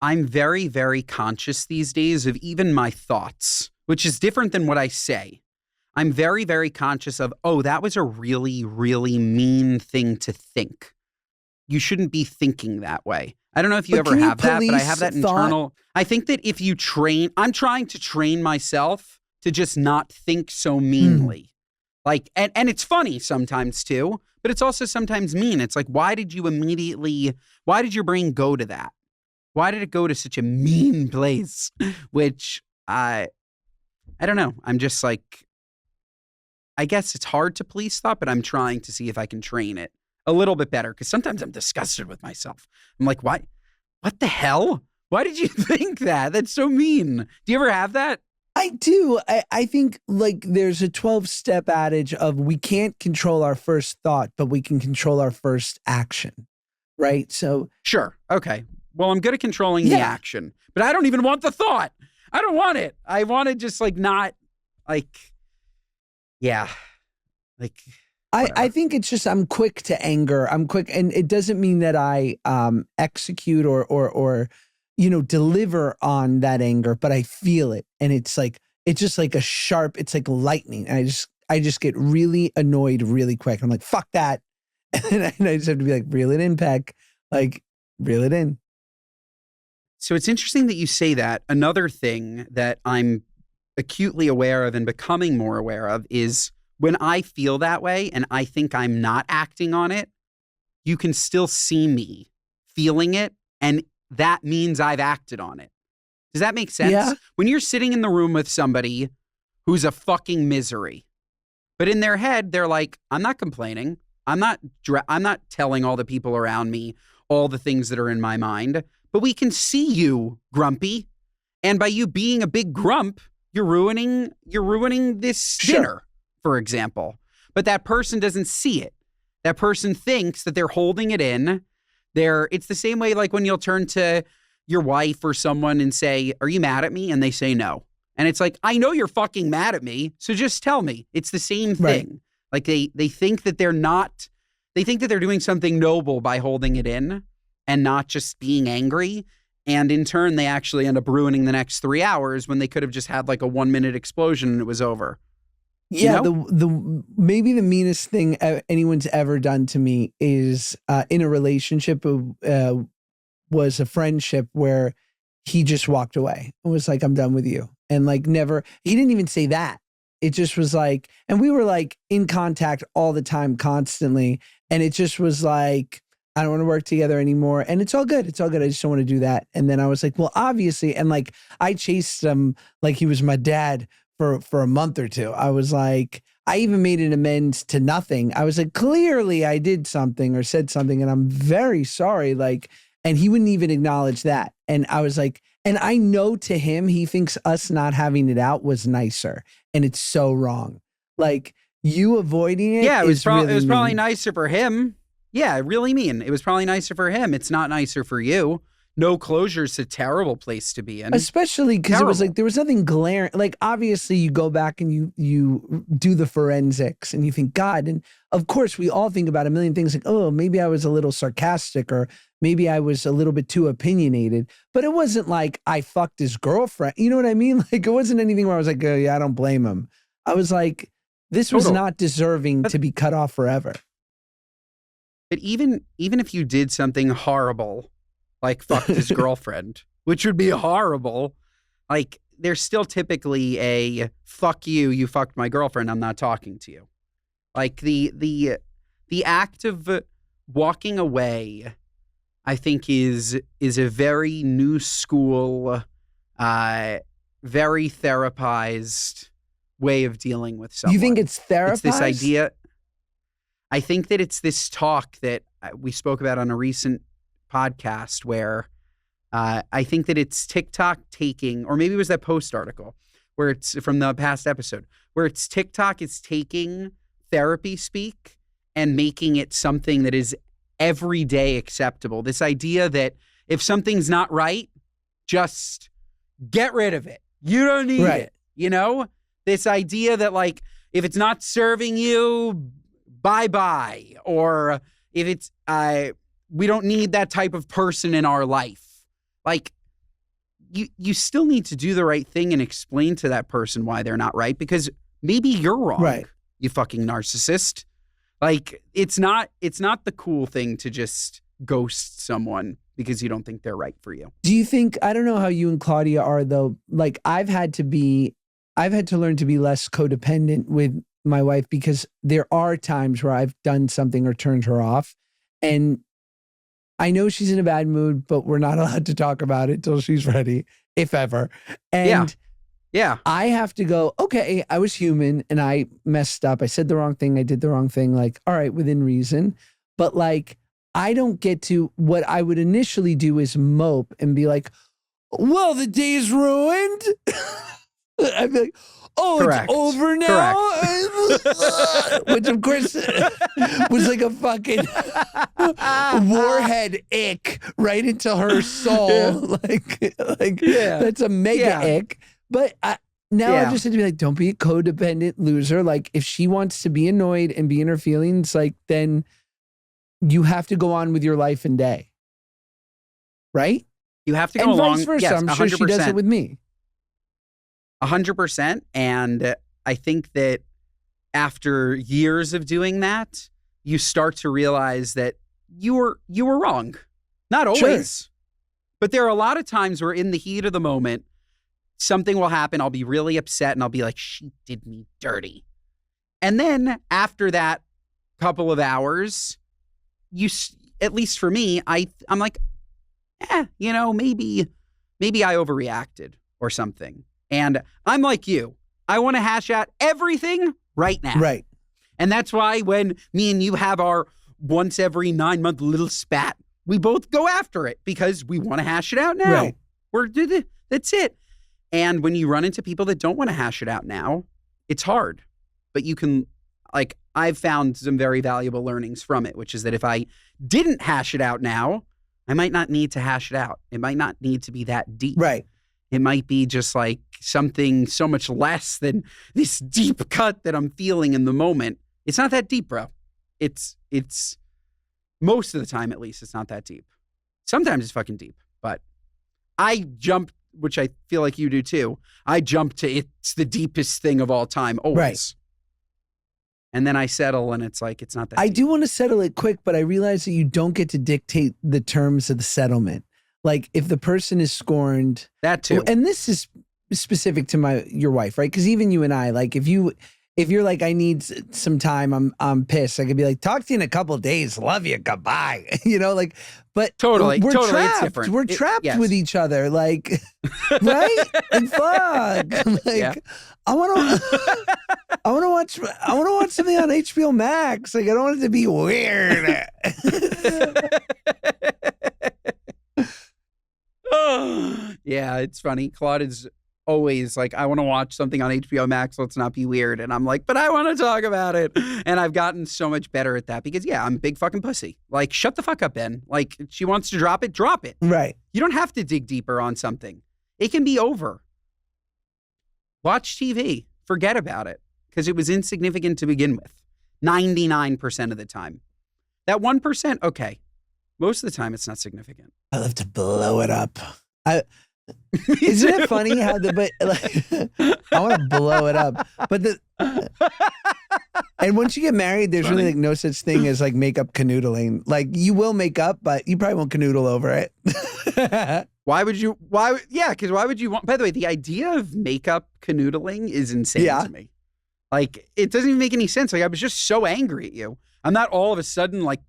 I'm very, very conscious these days of even my thoughts, which is different than what I say. I'm very, very conscious of, oh, that was a really, really mean thing to think. You shouldn't be thinking that way. I don't know if you ever have that, but I have that internal. I think that if you I'm trying to train myself to just not think so meanly. Like, and it's funny sometimes too, but it's also sometimes mean. It's like, why did your brain go to that? Why did it go to such a mean place? Which I don't know. I'm just like, I guess it's hard to police thought, but I'm trying to see if I can train it a little bit better, because sometimes I'm disgusted with myself. I'm like, why? What the hell? Why did you think that? That's so mean. Do you ever have that? I do. I think, like, there's a 12-step adage of we can't control our first thought, but we can control our first action, right? So sure. Okay. Well, I'm good at controlling the action, but I don't even want the thought. I don't want it. I want to just, like, not, like, yeah. Like, I think it's just I'm quick to anger. I'm quick, and it doesn't mean that I execute or deliver on that anger, but I feel it, and it's just like a sharp. It's like lightning, and I just get really annoyed really quick. I'm like, fuck that, and I just have to be like, reel it in, Peck, like reel it in. So it's interesting that you say that. Another thing that I'm acutely aware of and becoming more aware of is when I feel that way and I think I'm not acting on it, you can still see me feeling it, and that means I've acted on it. Does that make sense? Yeah. When you're sitting in the room with somebody who's a fucking misery, but in their head, they're like, I'm not complaining. I'm not telling all the people around me all the things that are in my mind, but we can see you grumpy. And by you being a big grump, you're ruining this dinner, for example. But that person doesn't see it. That person thinks that they're holding it in. It's the same way like when you'll turn to your wife or someone and say, are you mad at me? And they say no. And it's like, I know you're fucking mad at me, so just tell me. It's the same thing. Right. Like they think that they think that they're doing something noble by holding it in and not just being angry. And in turn, they actually end up ruining the next 3 hours when they could have just had like a 1-minute explosion and it was over. Yeah, the maybe the meanest thing anyone's ever done to me is in a relationship was a friendship where he just walked away and was like, I'm done with you. And like never, he didn't even say that. It just was like, and we were like in contact all the time, constantly. And it just was like, I don't want to work together anymore. And it's all good. It's all good. I just don't want to do that. And then I was like, well, obviously. And like, I chased him like he was my dad for a month or two. I was like, I even made an amends to nothing. I was like, clearly I did something or said something and I'm very sorry. Like, and he wouldn't even acknowledge that. And I was like, and I know to him, he thinks us not having it out was nicer. And it's so wrong. Like you avoiding it. Yeah, it was really probably nicer for him. Yeah, really mean. It was probably nicer for him. It's not nicer for you. No closure's a terrible place to be in. Especially because it was like, there was nothing glaring. Like, obviously you go back and you do the forensics and you think, God, and of course we all think about a million things like, oh, maybe I was a little sarcastic or maybe I was a little bit too opinionated, but it wasn't like I fucked his girlfriend. You know what I mean? Like, it wasn't anything where I was like, oh yeah, I don't blame him. I was like, this was not deserving to be cut off forever. But even if you did something horrible, like fucked his girlfriend, which would be horrible, like there's still typically a fuck you, you fucked my girlfriend, I'm not talking to you. Like the act of walking away, I think is a very new school, very therapized way of dealing with someone. You think it's therapized? It's this idea. I think that it's this talk that we spoke about on a recent podcast where I think that it's TikTok taking, or maybe it was that Post article where it's from the past episode, where it's TikTok is taking therapy speak and making it something that is everyday acceptable. This idea that if something's not right, just get rid of it. You don't need it. You know, this idea that like, if it's not serving you, bye-bye. Or if it's, we don't need that type of person in our life. Like, you still need to do the right thing and explain to that person why they're not right, because maybe you're wrong, right, you fucking narcissist. Like, it's not the cool thing to just ghost someone because you don't think they're right for you. Do you think, I don't know how you and Claudia are though, like I've had to learn to be less codependent with my wife because there are times where I've done something or turned her off and I know she's in a bad mood, but we're not allowed to talk about it till she's ready, if ever. And yeah, I have to go, okay, I was human and I messed up. I said the wrong thing. I did the wrong thing. Like, all right, within reason. But like, I don't get to, what I would initially do is mope and be like, well, the day's ruined. I'd be like, oh, correct, it's over now? Which, of course, was like a fucking warhead ick right into her soul. Like, that's a mega ick. But I just have to be like, don't be a codependent loser. Like, if she wants to be annoyed and be in her feelings, like, then you have to go on with your life and day. Right? You have to go and along. Vice versa. Yes, I'm sure 100%. she does it with me. 100%. And I think that after years of doing that, you start to realize that you were wrong. Not always. Sure. But there are a lot of times where in the heat of the moment, something will happen. I'll be really upset and I'll be like, she did me dirty. And then after that couple of hours, at least for me, I'm like, maybe I overreacted or something. And I'm like you. I want to hash out everything right now. Right. And that's why when me and you have our once every 9-month little spat, we both go after it because we want to hash it out now. Right. That's it. And when you run into people that don't want to hash it out now, it's hard. But you can, like, I've found some very valuable learnings from it, which is that if I didn't hash it out now, I might not need to hash it out. It might not need to be that deep. Right. It might be just like something so much less than this deep cut that I'm feeling in the moment. It's not that deep, bro. It's most of the time, at least, it's not that deep. Sometimes it's fucking deep, but I jump, which I feel like you do too. I jump to it's the deepest thing of all time, always. Right. And then I settle and it's like, it's not that I deep. do want to settle it quick, but I realize that you don't get to dictate the terms of the settlement. Like, if the person is scorned. That too. And this is specific to your wife, right? Because even you and I, like, if you're like, I need some time, I'm pissed. I could be like, talk to you in a couple of days. Love you. Goodbye. But totally. We're It's trapped. different. We're trapped with each other. Like, right? And fuck. Like, yeah. I want to watch something on HBO Max. Like, I don't want it to be weird. Yeah, it's funny. Claude is always like, I want to watch something on HBO Max. Let's not be weird. And I'm like, but I want to talk about it. And I've gotten so much better at that because, yeah, I'm a big fucking pussy. Like, shut the fuck up, Ben. Like, she wants to drop it, drop it. Right. You don't have to dig deeper on something. It can be over. Watch TV. Forget about it because it was insignificant to begin with. 99% of the time. That 1%, okay. Most of the time, it's not significant. I love to blow it up. Isn't it funny how I want to blow it up, but and once you get married, there's really like no such thing as like makeup canoodling. Like, you will make up, but you probably won't canoodle over it. Why would you want, by the way, the idea of makeup canoodling is insane to me. Like, it doesn't even make any sense. Like, I was just so angry at you. I'm not all of a sudden like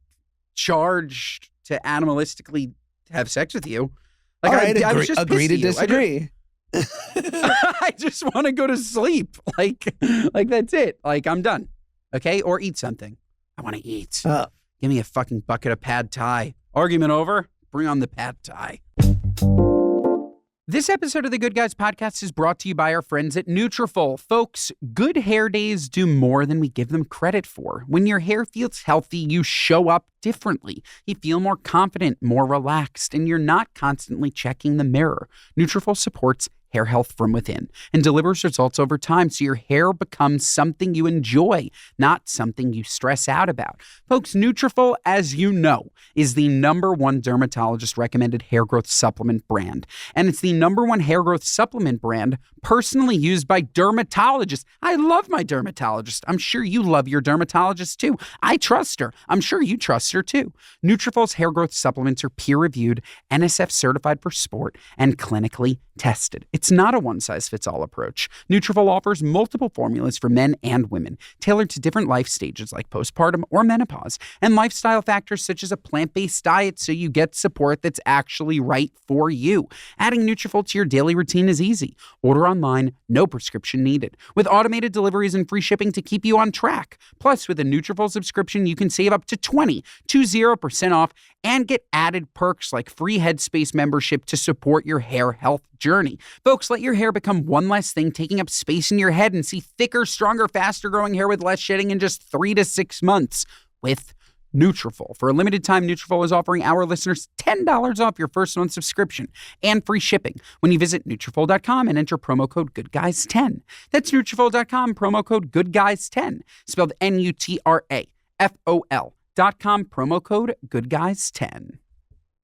charged to animalistically have sex with you. Like, all right, I was just agree to disagree. I just want to go to sleep. Like that's it. Like, I'm done. Okay? Or eat something. I want to eat. Give me a fucking bucket of pad thai. Argument over. Bring on the pad thai. This episode of the Good Guys Podcast is brought to you by our friends at Nutrafol. Folks, good hair days do more than we give them credit for. When your hair feels healthy, you show up differently. You feel more confident, more relaxed, and you're not constantly checking the mirror. Nutrafol supports hair health from within and delivers results over time so your hair becomes something you enjoy, not something you stress out about. Folks, Nutrafol, as you know, is the #1 dermatologist recommended hair growth supplement brand. And it's the #1 hair growth supplement brand personally used by dermatologists. I love my dermatologist. I'm sure you love your dermatologist too. I trust her. I'm sure you trust her too. Nutrafol's hair growth supplements are peer-reviewed, NSF certified for sport, and clinically tested. It's not a one-size-fits-all approach. Nutrafol offers multiple formulas for men and women, tailored to different life stages like postpartum or menopause, and lifestyle factors such as a plant-based diet so you get support that's actually right for you. Adding Nutrafol to your daily routine is easy. Order online, no prescription needed, with automated deliveries and free shipping to keep you on track. Plus, with a Nutrafol subscription, you can save up to 20% off and get added perks like free Headspace membership to support your hair health journey. Folks, let your hair become one less thing taking up space in your head and see thicker, stronger, faster growing hair with less shedding in just 3 to 6 months with Nutrafol. For a limited time, Nutrafol is offering our listeners $10 off your first month subscription and free shipping when you visit Nutrafol.com and enter promo code GoodGuys10. That's Nutrafol.com, promo code GoodGuys10, spelled Nutrafol.com, promo code GoodGuys10.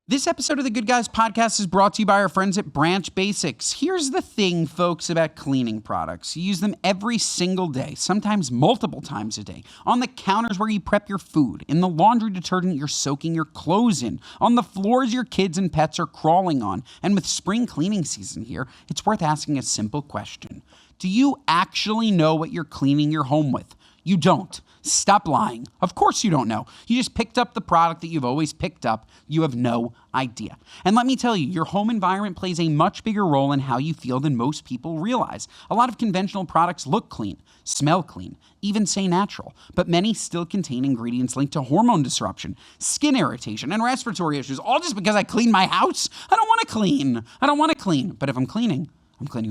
This episode of the Good Guys podcast is brought to you by our friends at Branch Basics. Here's the thing, folks, about cleaning products. You use them every single day, sometimes multiple times a day, on the counters where you prep your food, in the laundry detergent you're soaking your clothes in, on the floors your kids and pets are crawling on. And with spring cleaning season here, it's worth asking a simple question. Do you actually know what you're cleaning your home with? You don't. Stop lying. Of course you don't know. You just picked up the product that you've always picked up. You have no idea. And let me tell you, your home environment plays a much bigger role in how you feel than most people realize. A lot of conventional products look clean, smell clean, even say natural, but many still contain ingredients linked to hormone disruption, skin irritation, and respiratory issues, all just because I clean my house. I don't want to clean. But if I'm cleaning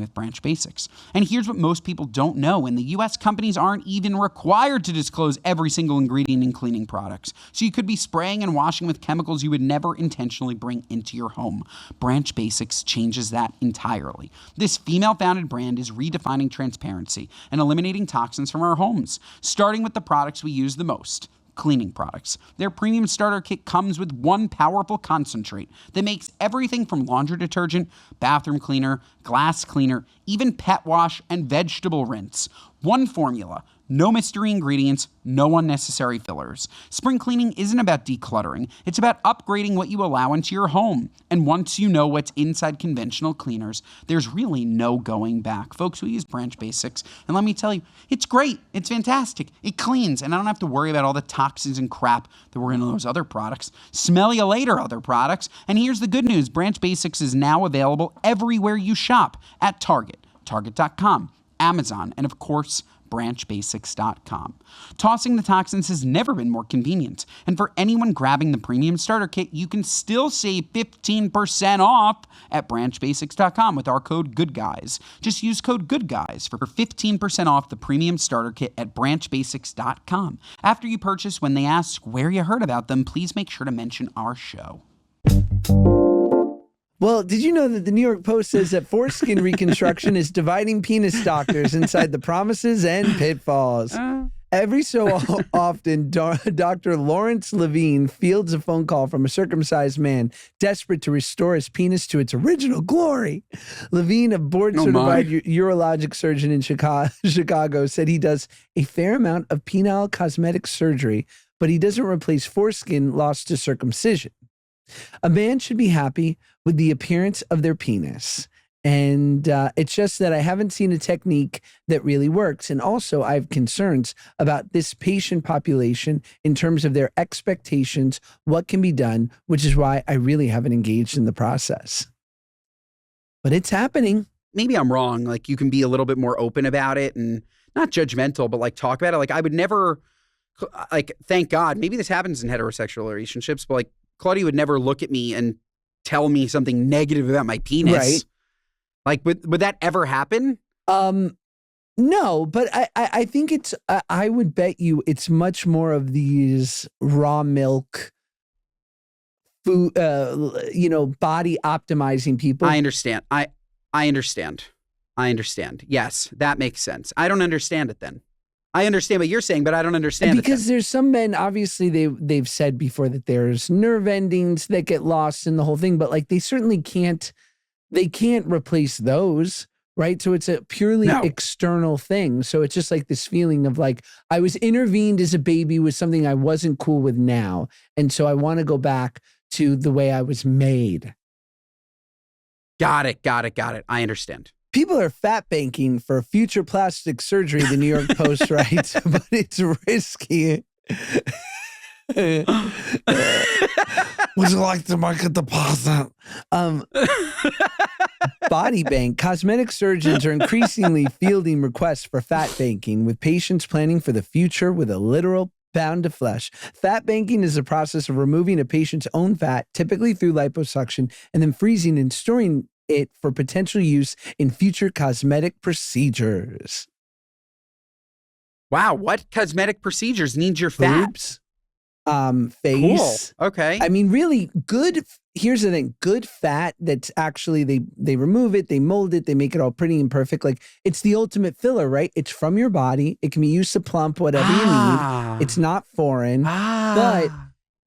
with Branch Basics. And here's what most people don't know. In the US, companies aren't even required to disclose every single ingredient in cleaning products. So you could be spraying and washing with chemicals you would never intentionally bring into your home. Branch Basics changes that entirely. This female-founded brand is redefining transparency and eliminating toxins from our homes, starting with the products we use the most. Cleaning products. Their premium starter kit comes with one powerful concentrate that makes everything from laundry detergent, bathroom cleaner, glass cleaner, even pet wash and vegetable rinse. One formula, no mystery ingredients, no unnecessary fillers. Spring cleaning isn't about decluttering. It's about upgrading what you allow into your home. And once you know what's inside conventional cleaners, there's really no going back. Folks, we use Branch Basics, and let me tell you, it's great. It's fantastic. It cleans, and I don't have to worry about all the toxins and crap that were in those other products. Smell you later, other products. And here's the good news. Branch Basics is now available everywhere you shop at Target, Target.com, Amazon, and of course, branchbasics.com. Tossing the toxins has never been more convenient. And for anyone grabbing the premium starter kit, you can still save 15% off at branchbasics.com with our code GOODGUYS. Just use code GOODGUYS for 15% off the premium starter kit at branchbasics.com. After you purchase, when they ask where you heard about them, please make sure to mention our show. Well, did you know that the New York Post says that foreskin reconstruction is dividing penis doctors inside the promises and pitfalls? Every so often, Dr. Lawrence Levine fields a phone call from a circumcised man desperate to restore his penis to its original glory. Levine, a board-certified urologic surgeon in Chicago, said he does a fair amount of penile cosmetic surgery, but he doesn't replace foreskin lost to circumcision. A man should be happy with the appearance of their penis. And it's just that I haven't seen a technique that really works. And also I have concerns about this patient population in terms of their expectations, what can be done, which is why I really haven't engaged in the process. But it's happening. Maybe I'm wrong. Like, you can be a little bit more open about it and not judgmental, but like talk about it. Like, I would never, like, thank God, maybe this happens in heterosexual relationships, but like, Claudia would never look at me and tell me something negative about my penis. Right. Like, would that ever happen? No, but I think it's, I would bet you it's much more of these raw milk food, body optimizing people. I understand. I understand. Yes, that makes sense. I don't understand it then. I understand what you're saying, but I don't understand it. Because there's some men, obviously they've said before that there's nerve endings that get lost in the whole thing, but like they certainly can't replace those, right? So it's a purely external thing. So it's just like this feeling of like, I was intervened as a baby with something I wasn't cool with now. And so I want to go back to the way I was made. Got it. I understand. People are fat banking for future plastic surgery, the New York Post writes, but it's risky. Would you like to make a deposit? Body bank. Cosmetic surgeons are increasingly fielding requests for fat banking, with patients planning for the future with a literal pound of flesh. Fat banking is a process of removing a patient's own fat, typically through liposuction, and then freezing and storing it for potential use in future cosmetic procedures. Wow, what cosmetic procedures need your fat? Boobs? face. Cool. Okay. I mean, really good. Here's the thing: good fat. That's actually they remove it, they mold it, they make it all pretty and perfect. Like it's the ultimate filler, right? It's from your body. It can be used to plump whatever you need. It's not foreign. But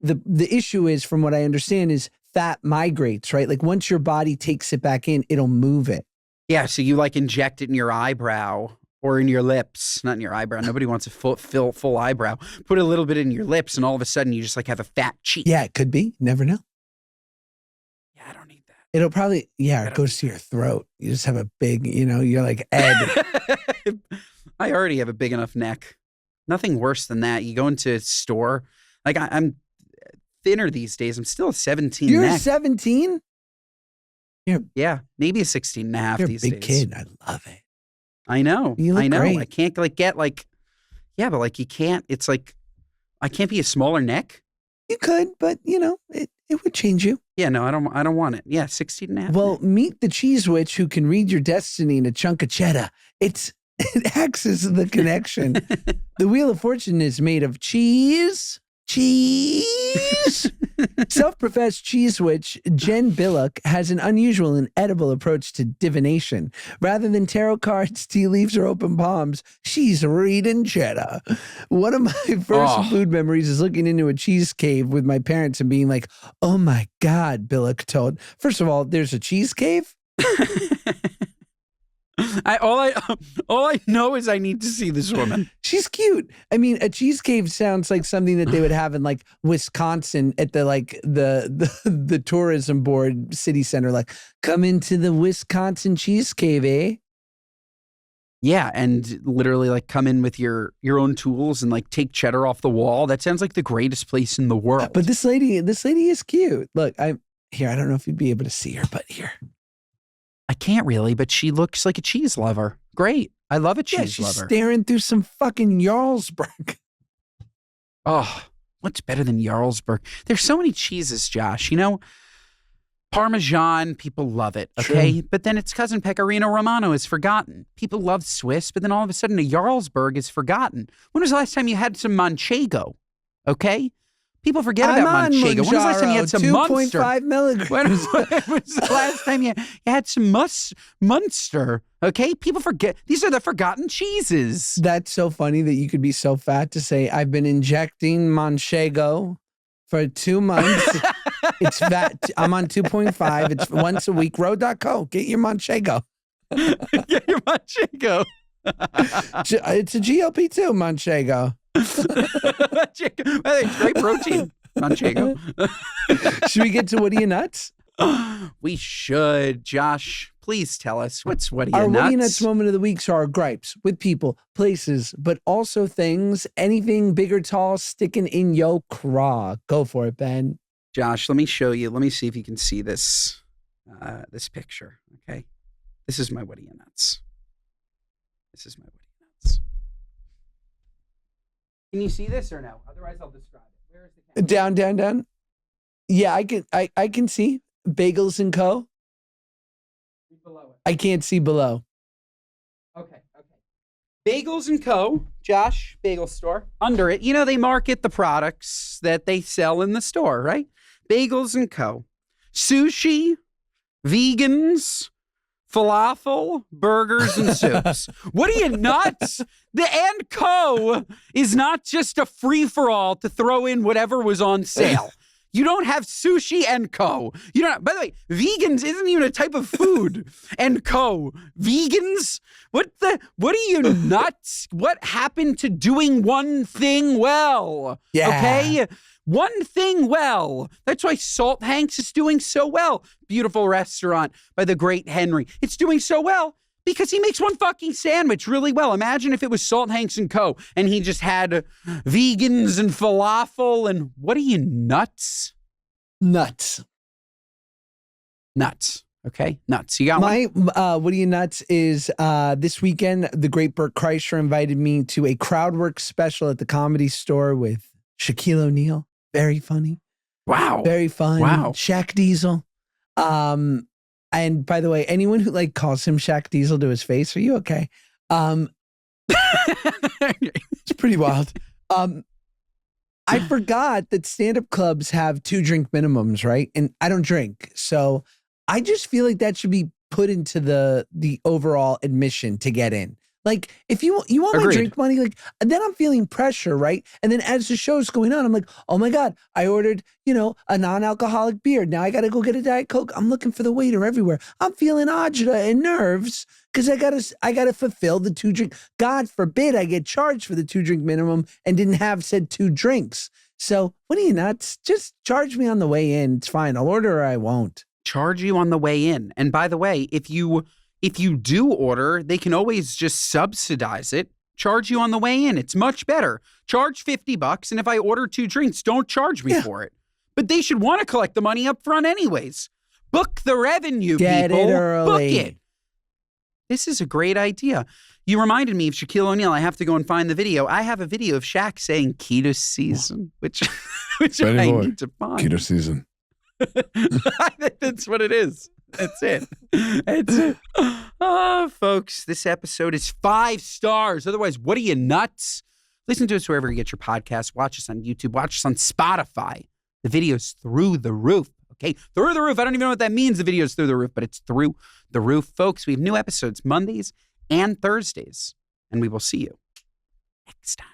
the issue is, from what I understand, is fat migrates, right? Like once your body takes it back in, it'll move it. Yeah. So you like inject it in your eyebrow. Or in your lips, not in your eyebrow. Nobody wants a full eyebrow. Put a little bit in your lips, and all of a sudden you just like have a fat cheek. Yeah, it could be. Never know. Yeah, I don't need that. It'll probably, it goes to your throat. You just have a big, you're like Ed. I already have a big enough neck. Nothing worse than that. You go into a store, like I'm thinner these days. I'm still a 17 You're neck. 17? Yeah, maybe a 16 and a half you're these a big days. kid. I love it. I know. You look I know. great. I can't get like, yeah, but like you can't, it's like, I can't be a smaller neck. You could, but it would change you. Yeah, no, I don't want it. Yeah, 16 and a half. Well, meet the cheese witch who can read your destiny in a chunk of cheddar. It acts as the connection. The Wheel of Fortune is made of cheese. Self-professed cheese witch Jen Billock has an unusual and edible approach to divination. Rather than tarot cards, tea leaves, or open palms, she's reading cheddar. One of my first food memories is looking into a cheese cave with my parents and being like, "Oh my God," Billock told. First of all, there's a cheese cave? All I know is I need to see this woman. She's cute. I mean, a cheese cave sounds like something that they would have in like Wisconsin at the tourism board city center. Like, come into the Wisconsin cheese cave, eh? Yeah, and literally like come in with your own tools and like take cheddar off the wall. That sounds like the greatest place in the world. But this lady is cute. Look, I don't know if you'd be able to see her, but here. I can't really, but she looks like a cheese lover. Great. I love a cheese she's lover. Staring through some fucking Jarlsberg. Oh, what's better than Jarlsberg? There's so many cheeses, Josh. Parmesan, people love it, okay? True. But then its cousin Pecorino Romano is forgotten. People love Swiss, but then all of a sudden a Jarlsberg is forgotten. When was the last time you had some Manchego, okay? People forget about Manchego. When was the last time you had some Munster? 2.5 milligrams. When was the last time you had some Munster? Okay, people forget. These are the forgotten cheeses. That's so funny that you could be so fat to say, I've been injecting Manchego for 2 months. It's fat. I'm on 2.5. It's once a week. Road.co. Get your Manchego. Get your Manchego. It's a GLP-2 Manchego. It's great protein. Manchego. Should we get to What Are You Nuts? We should. Josh, please tell us what's What Are You Our Nuts? What Are You Nuts moment of the week are our gripes with people, places, but also things, anything big or tall sticking in yo craw. Go for it, Ben. Josh, let me show you. Let me see if you can see this this picture, okay? This is my What Are You Nuts. This is my What Are You Nuts. Can you see this or no? Otherwise, I'll describe it. Where is the camera? Down. Yeah, I can see Bagels and Co. Below it. I can't see below. Okay. Bagels and Co. Josh, bagel store. Under it, they market the products that they sell in the store, right? Bagels and Co. Sushi, vegans, falafel, burgers, and soups. What are you nuts? The and Co. is not just a free-for-all to throw in whatever was on sale. You don't have Sushi and Co. You don't. By the way, vegans isn't even a type of food. And Co. Vegans? What are you nuts? What happened to doing one thing well? Yeah. Okay? One thing well. That's why Salt Hanks is doing so well. Beautiful restaurant by the great Henry. It's doing so well because he makes one fucking sandwich really well. Imagine if it was Salt Hanks and Co. and he just had vegans and falafel and what are you nuts? Nuts. Okay, nuts. You got my one? What Are You Nuts is this weekend, the great Burt Kreischer invited me to a Crowdwork special at the Comedy Store with Shaquille O'Neal. Very funny. Wow. Very fun. Wow. Shaq Diesel. And by the way, anyone who calls him Shaq Diesel to his face, are you okay? It's pretty wild. I forgot that stand-up clubs have 2 drink minimums, right? And I don't drink. So I just feel like that should be put into the overall admission to get in. Like, if you want my drink money, like, then I'm feeling pressure, right? And then as the show's going on, I'm like, oh my God, I ordered, a non-alcoholic beer. Now I got to go get a Diet Coke. I'm looking for the waiter everywhere. I'm feeling agita and nerves because I gotta fulfill the 2 drink. God forbid I get charged for the 2 drink minimum and didn't have said 2 drinks. So what are you nuts? Just charge me on the way in. It's fine. I'll order or I won't. Charge you on the way in. And by the way, if you do order, they can always just subsidize it, charge you on the way in. It's much better. Charge $50, and if I order 2 drinks, don't charge me for it. But they should want to collect the money up front anyways. Book the revenue, Get people. It early. Book it. This is a great idea. You reminded me of Shaquille O'Neal. I have to go and find the video. I have a video of Shaq saying keto season, which I need to find. Keto season. I think that's what it is. That's it. That's it. Oh, folks, this episode is 5 stars. Otherwise, what are you, nuts? Listen to us wherever you get your podcasts. Watch us on YouTube. Watch us on Spotify. The video's through the roof. Okay? Through the roof. I don't even know what that means, the video's through the roof, but it's through the roof. Folks, we have new episodes Mondays and Thursdays. And we will see you next time.